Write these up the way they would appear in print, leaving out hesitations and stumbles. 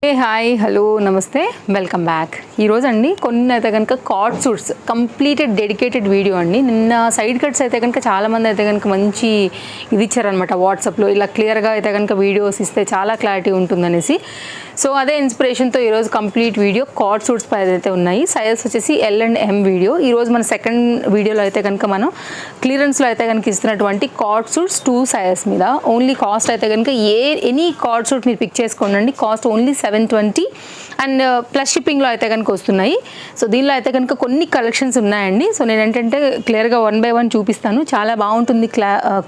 Hey hi hello నమస్తే welcome back. ఈరోజు అండి కొన్ని అయితే కనుక card suits completed dedicated video అండి. నిన్న సైడ్ కట్స్ అయితే కనుక చాలామంది అయితే కనుక మంచి ఇది ఇచ్చారనమాట వాట్సాప్లో, ఇలా క్లియర్గా అయితే కనుక వీడియోస్ ఇస్తే చాలా క్లారిటీ ఉంటుందనేసి. సో అదే ఇన్స్పిరేషన్తో ఈరోజు కంప్లీట్ వీడియో కార్డ్ సూట్స్ పై అయితే ఉన్నాయి. సైజెస్ వచ్చేసి L&M వీడియో. ఈరోజు మన సెకండ్ వీడియోలో అయితే కనుక మనం క్లియరెన్స్లో అయితే కనుక ఇస్తున్నటువంటి కార్డ్ సూట్స్ 2 సైజెస్ మీద ఓన్లీ కాస్ట్ అయితే కనుక ఎనీ కార్డ్ సూట్ మీరు పిక్ చేసుకోండి. కాస్ట్ ఓన్లీ 720 అండ్ ప్లస్ షిప్పింగ్లో అయితే కనుక వస్తున్నాయి. సో దీనిలో అయితే కనుక కొన్ని కలెక్షన్స్ ఉన్నాయండి. సో నేను ఏంటంటే క్లియర్గా 1 by 1 చూపిస్తాను. చాలా బాగుంటుంది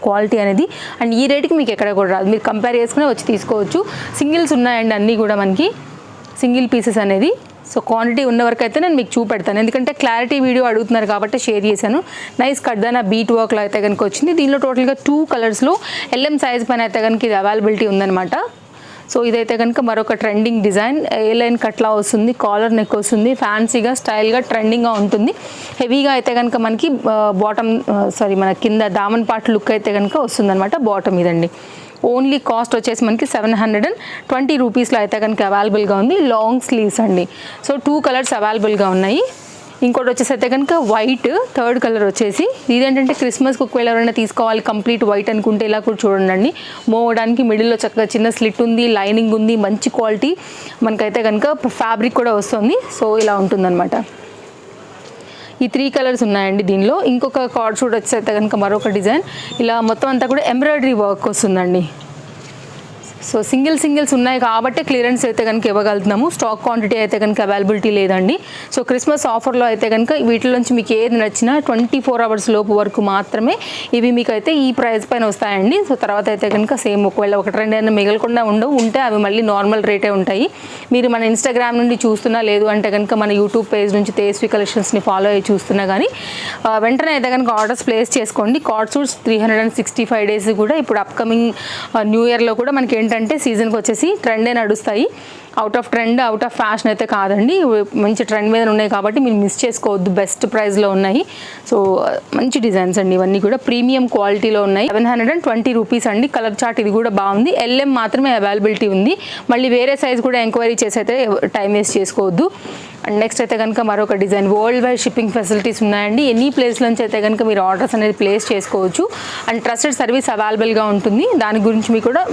క్వాలిటీ అనేది. అండ్ ఈ రేట్కి మీకు ఎక్కడ కూడా రాదు, మీరు కంపేర్ చేసుకుని వచ్చి తీసుకోవచ్చు. సింగిల్స్ ఉన్నాయండి, అన్నీ కూడా మనకి సింగిల్ పీసెస్ అనేది. సో క్వాంటిటీ ఉన్న వరకు అయితే నేను మీకు చూపెడతాను, ఎందుకంటే క్లారిటీ వీడియో అడుగుతున్నారు కాబట్టి షేర్ చేశాను. నైస్ కడ్దానా బీట్ వర్క్లో అయితే కనుక వచ్చింది. దీనిలో టోటల్గా 2 కలర్స్లో LM సైజ్ పైన అయితే కనుక ఇది అవైలబిలిటీ ఉందన్నమాట. సో ఇదైతే కనుక మరొక ట్రెండింగ్ డిజైన్. ఏ లైన్ కట్లా వస్తుంది, కాలర్ నెక్ వస్తుంది, ఫ్యాన్సీగా స్టైల్గా ట్రెండింగ్గా ఉంటుంది. హెవీగా అయితే కనుక మనకి బాటమ్ మన కింద దామన్ పార్ట్ లుక్ అయితే కనుక వస్తుంది అనమాట. బాటమ్ ఇదండి. ఓన్లీ కాస్ట్ వచ్చేసి మనకి 720 రూపీస్లో అయితే కనుక అవైలబుల్గా ఉంది. లాంగ్ స్లీవ్స్ అండి. సో 2 కలర్స్ అవైలబుల్గా ఉన్నాయి. ఇంకోటి వచ్చేసి అయితే కనుక వైట్, థర్డ్ కలర్ వచ్చేసి ఇదేంటంటే క్రిస్మస్కి ఒకవేళ ఎవరైనా తీసుకోవాలి కంప్లీట్ వైట్ అనుకుంటే ఇలా కూడా చూడండి. మోవడానికి మిడిల్లో చక్కగా చిన్న స్లిట్ ఉంది, లైనింగ్ ఉంది, మంచి క్వాలిటీ మనకైతే కనుక ఫ్యాబ్రిక్ కూడా వస్తుంది. సో ఇలా ఉంటుందన్నమాట. ఈ 3 కలర్స్ ఉన్నాయండి దీనిలో. ఇంకొక కార్డ్ సూట్ వచ్చేసి అయితే కనుక మరొక డిజైన్, ఇలా మొత్తం అంతా కూడా ఎంబ్రాయిడరీ వర్క్ వస్తుందండి. సో సింగిల్స్ ఉన్నాయి కాబట్టి క్లియరెన్స్ అయితే కనుక ఇవ్వగలుగుతున్నాము. స్టాక్ క్వాంటిటీ అయితే కనుక అవైలబిలిటీ లేదండి. సో క్రిస్మస్ ఆఫర్లో అయితే కనుక వీటిలో నుంచి మీకు ఏది నచ్చినా 24 hours లోపు వరకు మాత్రమే ఇవి మీకు అయితే ఈ ప్రైస్ పైన వస్తాయండి. సో తర్వాత అయితే కనుక సేమ్ ఒకవేళ ఒకటి రెండు అయినా మిగలకుండా ఉంటే అవి మళ్ళీ నార్మల్ రేటే ఉంటాయి. మీరు మన ఇన్స్టాగ్రామ్ నుండి చూస్తున్నా, లేదు అంటే కనుక మన యూట్యూబ్ పేజ్ నుంచి తేజస్వి కలెక్షన్స్ని ఫాలో అయ్యి చూస్తున్నా కానీ వెంటనే అయితే కనుక ఆర్డర్స్ ప్లేస్ చేసుకోండి. కార్డ్ సూట్స్ 365 days కూడా ఇప్పుడు అప్కమింగ్ న్యూ ఇయర్లో కూడా మనకి ఏంటంటే సీజన్కి వచ్చేసి ట్రెండే నడుస్తాయి. Out of trend, out of fashion అయితే కాదండి, మంచి ట్రెండ్ మీద ఉన్నాయి కాబట్టి మీరు మిస్ చేసుకోవద్దు. బెస్ట్ ప్రైస్లో ఉన్నాయి. సో మంచి డిజైన్స్ అండి, ఇవన్నీ కూడా ప్రీమియం క్వాలిటీలో ఉన్నాయి. 720 రూపీస్ అండి. కలర్ చార్ట్ ఇది కూడా బాగుంది. LM మాత్రమే అవైలబిలిటీ ఉంది. మళ్ళీ వేరే సైజ్ కూడా ఎంక్వైరీ చేసి అయితే టైం వేస్ట్ చేసుకోవద్దు. అండ్ నెక్స్ట్ అయితే కనుక మరొక design, world wide shipping facilities ఉన్నాయండి. ఎనీ ప్లేస్ నుంచి అయితే కనుక మీరు ఆర్డర్స్ అనేది ప్లేస్ చేసుకోవచ్చు. అండ్ ట్రస్టెడ్ సర్వీస్ అవైలబుల్గా ఉంటుంది. దాని గురించి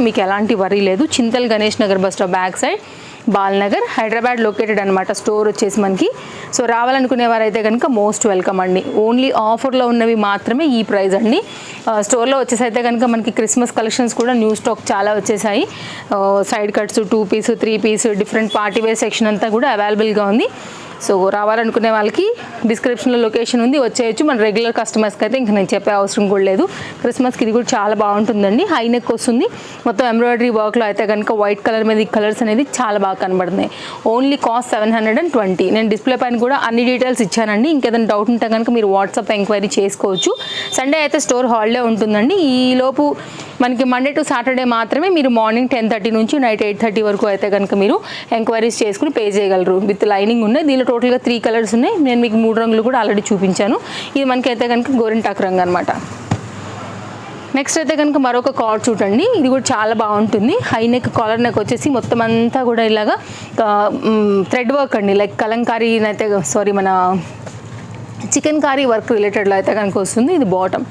మీకు ఎలాంటి వరీ లేదు. Chintal Ganesh Nagar bus stop back side, Balanagar, Hyderabad located అనమాట స్టోర్ వచ్చేసి మనకి. సో రావాలనుకునే వారైతే కనుక మోస్ట్ వెల్కమ్ అండి. ఓన్లీ ఆఫర్లో ఉన్నవి మాత్రమే ఈ ప్రైస్ అండి. స్టోర్లో వచ్చేసి అయితే కనుక మనకి క్రిస్మస్ కలెక్షన్స్ కూడా న్యూ స్టాక్ చాలా వచ్చేసాయి. Side cuts, 2 piece 3 piece different party wear section అంతా కూడా అవైలబుల్గా ఉంది. సో రావాలనుకునే వాళ్ళకి డిస్క్రిప్షన్లో లొకేషన్ ఉంది, వచ్చేయచ్చు. మన రెగ్యులర్ కస్టమర్స్కి అయితే ఇంకా నేను చెప్పే అవసరం కూడా లేదు. క్రిస్మస్కి ఇది కూడా చాలా బాగుంటుందండి. హై నెక్ వస్తుంది, మొత్తం ఎంబ్రాయిడరీ వర్క్లో అయితే కనుక వైట్ కలర్ మీద ఈ కలర్స్ అనేది చాలా బాగా కనబడుతున్నాయి. Only cost 720. నేను డిస్ప్లే పైన కూడా అన్ని డీటెయిల్స్ ఇచ్చానండి. ఇంకేదైనా డౌట్ ఉంటే కనుక మీరు వాట్సాప్ ఎంక్వైరీ చేసుకోవచ్చు. సండే అయితే స్టోర్ హాలిడే ఉంటుందండి. ఈలోపు మనకి మండే టు సాటర్డే మాత్రమే మీరు మార్నింగ్ 10:30 నుంచి నైట్ 8:30 వరకు అయితే కనుక మీరు ఎంక్వైరీస్ చేసుకుని పే చేయగలరు. విత్ లైనింగ్ ఉన్నాయి. దీనిలో టోటల్గా 3 కలర్స్ ఉన్నాయి. నేను మీకు 3 రంగులు కూడా ఆల్రెడీ చూపించాను. ఇది మనకైతే కనుక గోరింటాకు రంగు అనమాట. నెక్స్ట్ అయితే కనుక మరొక కార్డ్ సూట్ అండి. ఇది కూడా చాలా బాగుంటుంది. హై నెక్, కాలర్ నెక్ వచ్చేసి మొత్తం అంతా కూడా ఇలాగా థ్రెడ్ వర్క్ అండి. లైక్ కలంకారీ అయితే మన చికెన్ కారీ వర్క్ రిలేటెడ్లో అయితే కనుక వస్తుంది. ఇది బాటమ్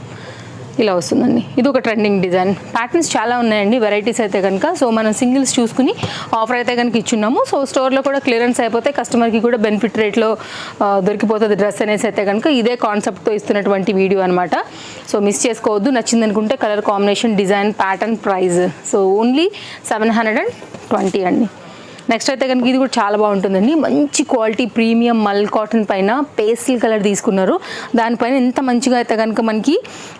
ఇలా వస్తుందండి. ఇది ఒక ట్రెండింగ్ డిజైన్. ప్యాటర్న్స్ చాలా ఉన్నాయండి, వెరైటీస్ అయితే కనుక. సో మనం సింగిల్స్ చూసుకుని ఆఫర్ అయితే కనుక ఇచ్చున్నాము. సో స్టోర్లో కూడా క్లియరెన్స్ అయిపోతే కస్టమర్కి కూడా బెనిఫిట్ రేట్లో దొరికిపోతుంది డ్రెస్ అనేసి అయితే కనుక ఇదే కాన్సెప్ట్తో ఇస్తున్నటువంటి వీడియో అనమాట. సో మిస్ చేసుకోవద్దు. నచ్చింది అనుకుంటే colour combination, design, pattern, price. So only 720 అండి. నెక్స్ట్ అయితే కనుక ఇది కూడా చాలా బాగుంటుందండి. మంచి క్వాలిటీ ప్రీమియం మల్ కాటన్ పైన పేస్టల్ కలర్ తీసుకున్నారు. దానిపైన ఎంత మంచిగా అయితే కనుక మనకి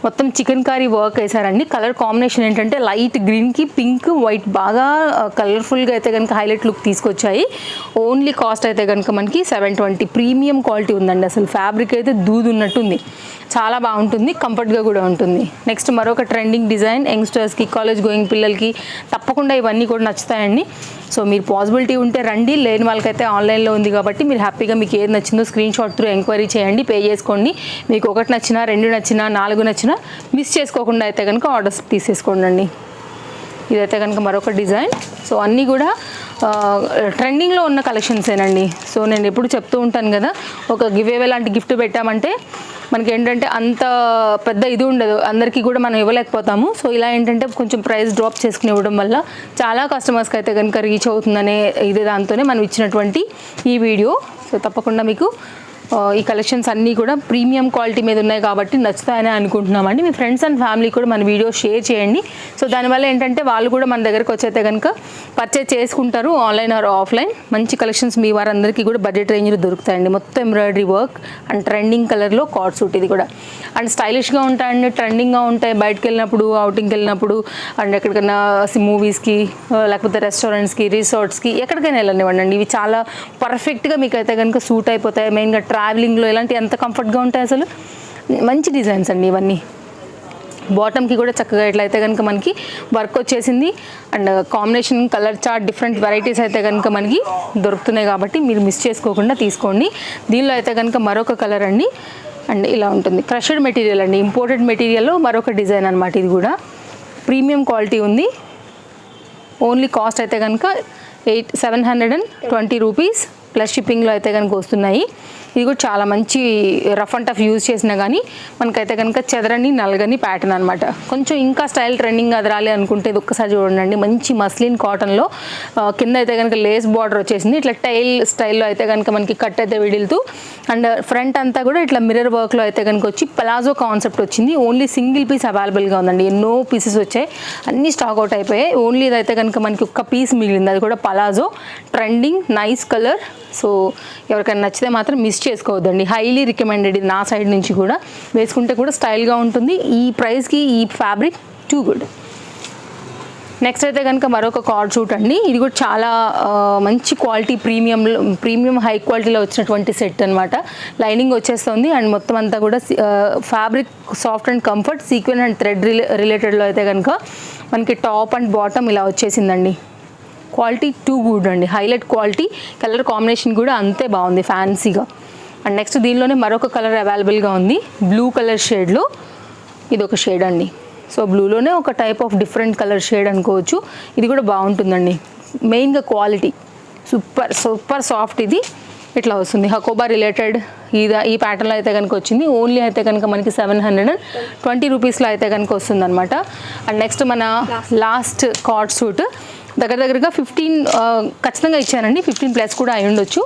మొత్తం చికెన్ కారీ వర్క్ వేసారండి. కలర్ కాంబినేషన్ ఏంటంటే లైట్ గ్రీన్కి పింక్, వైట్ బాగా కలర్ఫుల్గా అయితే కనుక హైలైట్ లుక్ తీసుకొచ్చాయి. ఓన్లీ కాస్ట్ అయితే కనుక మనకి 720. ప్రీమియం క్వాలిటీ ఉందండి. అసలు ఫ్యాబ్రిక్ అయితే దూదు ఉన్నట్టుంది. చాలా బాగుంటుంది, కంఫర్ట్గా కూడా ఉంటుంది. నెక్స్ట్ మరొక ట్రెండింగ్ డిజైన్, యంగ్స్టర్స్కి, కాలేజ్ గోయింగ్ పిల్లలకి తప్పకుండా ఇవన్నీ కూడా నచ్చుతాయండి. సో మీరు పాసిబిలిటీ ఉంటే రండి, లేని వాళ్ళకైతే ఆన్లైన్లో ఉంది కాబట్టి మీరు హ్యాపీగా మీకు ఏది నచ్చిందో స్క్రీన్ షాట్ త్రూ ఎంక్వైరీ చేయండి, పే చేసుకోండి. మీకు 1 నచ్చినా 2 నచ్చినా 4 నచ్చినా మిస్ చేసుకోకుండా అయితే కనుక ఆర్డర్స్ తీసేసుకోండి. ఇదైతే కనుక మరొక డిజైన్. సో అన్నీ కూడా ట్రెండింగ్లో ఉన్న కలెక్షన్సేనండి. సో నేను ఎప్పుడు చెప్తూ ఉంటాను కదా, ఒక గివ్ అవే లాంటి గిఫ్ట్ పెట్టామంటే మనకి ఏంటంటే అంత పెద్ద ఇది ఉండదు, అందరికీ కూడా మనం ఇవ్వలేకపోతాము. సో ఇలా ఏంటంటే కొంచెం ప్రైస్ డ్రాప్ చేసుకుని ఇవ్వడం వల్ల చాలా కస్టమర్స్కి అయితే కనుక రీచ్ అవుతుందనే ఇదే దాంతోనే మనం ఇచ్చినటువంటి ఈ వీడియో. సో తప్పకుండా మీకు ఈ కలెక్షన్స్ అన్నీ కూడా ప్రీమియం క్వాలిటీ మీద ఉన్నాయి కాబట్టి నచ్చుతాయని అనుకుంటున్నామండి. మీ ఫ్రెండ్స్ అండ్ ఫ్యామిలీ కూడా మన వీడియో షేర్ చేయండి. సో దానివల్ల ఏంటంటే వాళ్ళు కూడా మన దగ్గరకు వచ్చైతే కనుక పర్చేజ్ చేసుకుంటారు, ఆన్లైన్ ఆర్ ఆఫ్లైన్. మంచి కలెక్షన్స్ మీ వారందరికీ కూడా బడ్జెట్ రేంజ్లో దొరుకుతాయండి. మొత్తం ఎంబ్రాయిడరీ వర్క్ అండ్ ట్రెండింగ్ కలర్లో కార్డ్ సూట్. ఇది కూడా అండ్ స్టైలిష్గా ఉంటాయండి, ట్రెండింగ్గా ఉంటాయి. బయటకు వెళ్ళినప్పుడు, అవుటింగ్కి వెళ్ళినప్పుడు అండ్ ఎక్కడికైనా మూవీస్కి లేకపోతే రెస్టారెంట్స్కి, రిసార్ట్స్కి ఎక్కడికైనా వెళ్ళనివ్వండి. ఇవి చాలా పర్ఫెక్ట్గా మీకు అయితే కనుక సూట్ అయిపోతాయి. మెయిన్గా ట్రావెలింగ్లో ఇలాంటి ఎంత కంఫర్ట్గా ఉంటాయి అసలు. మంచి డిజైన్స్ అండి ఇవన్నీ. బాటమ్కి కూడా చక్కగా ఎట్లయితే కనుక మనకి వర్క్ వచ్చేసింది and combination colour chart different varieties అయితే కనుక మనకి దొరుకుతున్నాయి కాబట్టి మీరు మిస్ చేసుకోకుండా తీసుకోండి. దీనిలో అయితే కనుక మరొక కలర్ అండి అండ్ ఇలా ఉంటుంది. క్రషడ్ మెటీరియల్ అండి, ఇంపోర్టెడ్ మెటీరియల్లో మరొక డిజైన్ అనమాట. ఇది కూడా ప్రీమియం క్వాలిటీ ఉంది. ఓన్లీ కాస్ట్ అయితే కనుక 720 రూపీస్ ప్లస్ షిప్పింగ్లో అయితే కనుక వస్తున్నాయి. ఇది కూడా చాలా మంచి రఫ్ అండ్ టఫ్ యూజ్ చేసినా కానీ మనకైతే కనుక చెదరని నలగని ప్యాటర్న్ అనమాట. కొంచెం ఇంకా స్టైల్ ట్రెండింగ్ అదరాలి అనుకుంటే ఇది ఒక్కసారి చూడండి. మంచి మస్లిన్ కాటన్లో కింద అయితే కనుక లేస్ బార్డర్ వచ్చేసింది. ఇట్లా టైల్ స్టైల్లో అయితే కనుక మనకి కట్ అయితే విడిల్తూ అండ్ ఫ్రంట్ అంతా కూడా ఇట్లా మిర్రర్ వర్క్లో అయితే కనుక వచ్చి ప్లాజో కాన్సెప్ట్ వచ్చింది. ఓన్లీ సింగిల్ పీస్ అవైలబుల్గా ఉందండి. ఎన్నో పీసెస్ వచ్చాయి, అన్నీ స్టాక్ అవుట్ అయిపోయాయి. ఓన్లీ ఇదైతే కనుక మనకి ఒక్క పీస్ మిగిలింది, అది కూడా palazzo trending nice colour. So ఎవరికైనా నచ్చితే మాత్రం మిస్ చేసుకోవద్దండి. హైలీ రికమెండెడ్ ఇది నా సైడ్ నుంచి కూడా. వేసుకుంటే కూడా స్టైల్గా ఉంటుంది. ఈ ప్రైస్కి ఈ ఫ్యాబ్రిక్ టూ గుడ్. నెక్స్ట్ అయితే కనుక మరొక కార్డ్ సూట్ అండి. ఇది కూడా చాలా మంచి క్వాలిటీ ప్రీమియం హై క్వాలిటీలో వచ్చినటువంటి సెట్ అనమాట. లైనింగ్ వచ్చేస్తుంది అండ్ మొత్తం అంతా కూడా fabric soft and comfort sequin and thread రిలేటెడ్లో అయితే కనుక మనకి టాప్ అండ్ బాటమ్ ఇలా వచ్చేసిందండి. క్వాలిటీ టూ గుడ్ అండి, హైలైట్ క్వాలిటీ. కలర్ కాంబినేషన్ కూడా అంతే బాగుంది, ఫ్యాన్సీగా. అండ్ నెక్స్ట్ దీనిలోనే మరొక కలర్ అవైలబుల్గా ఉంది, బ్లూ కలర్ షేడ్లో. ఇది ఒక షేడ్ అండి. సో బ్లూలోనే ఒక type of different colour shade అనుకోవచ్చు. ఇది కూడా బాగుంటుందండి. మెయిన్గా క్వాలిటీ సూపర్ సూపర్ సాఫ్ట్. ఇది ఇట్లా వస్తుంది, హకోబా రిలేటెడ్ ఈ ప్యాటర్న్లో అయితే కనుక వచ్చింది. ఓన్లీ అయితే కనుక మనకి 720 రూపీస్లో అయితే కనుక వస్తుంది అనమాట. అండ్ నెక్స్ట్ మన లాస్ట్ కార్డ్ సూట్ దగ్గరగా 15 ఖచ్చితంగా ఇచ్చానండి, 15+ కూడా అయి ఉండొచ్చు.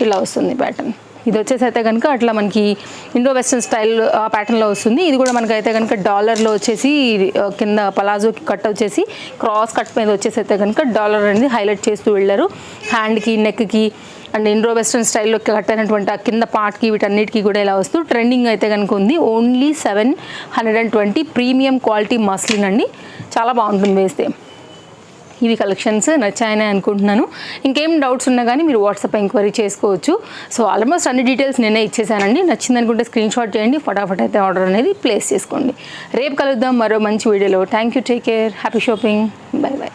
ఇలా వస్తుంది ప్యాటర్న్. ఇది వచ్చేసి అయితే కనుక అట్లా మనకి ఇండో వెస్ట్రన్ స్టైల్ ఆ ప్యాటర్న్లో వస్తుంది. ఇది కూడా మనకైతే కనుక డాలర్లో వచ్చేసి కింద పలాజోకి కట్ వచ్చేసి క్రాస్ కట్ మీద వచ్చేసి అయితే కనుక డాలర్ అనేది హైలైట్ చేస్తూ వెళ్ళారు. హ్యాండ్కి, నెక్కి అండ్ ఇండో వెస్ట్రన్ స్టైల్లో కట్ అయినటువంటి ఆ కింద పార్ట్కి వీటన్నిటికీ కూడా ఇలా వస్తూ ట్రెండింగ్ అయితే కనుక ఉంది. ఓన్లీ 720 ప్రీమియం క్వాలిటీ మస్లిన్ అండి. చాలా బాగుంటుంది వేస్తే. ఇవి కలెక్షన్స్ నచ్చాయని అనుకుంటున్నాను. ఇంకేం డౌట్స్ ఉన్నా కానీ మీరు వాట్సాప్ ఎంక్వైరీ చేసుకోవచ్చు. సో ఆల్మోస్ట్ అన్ని డీటెయిల్స్ నేనే ఇచ్చేసానండి. నచ్చింది అనుకుంటే స్క్రీన్ షాట్ చేయండి, ఫటాఫట్ అయితే ఆర్డర్ అనేది ప్లేస్ చేసుకోండి. రేపు కలుద్దాం మరో మంచి వీడియోలో. Thank you, take care, happy shopping, by by.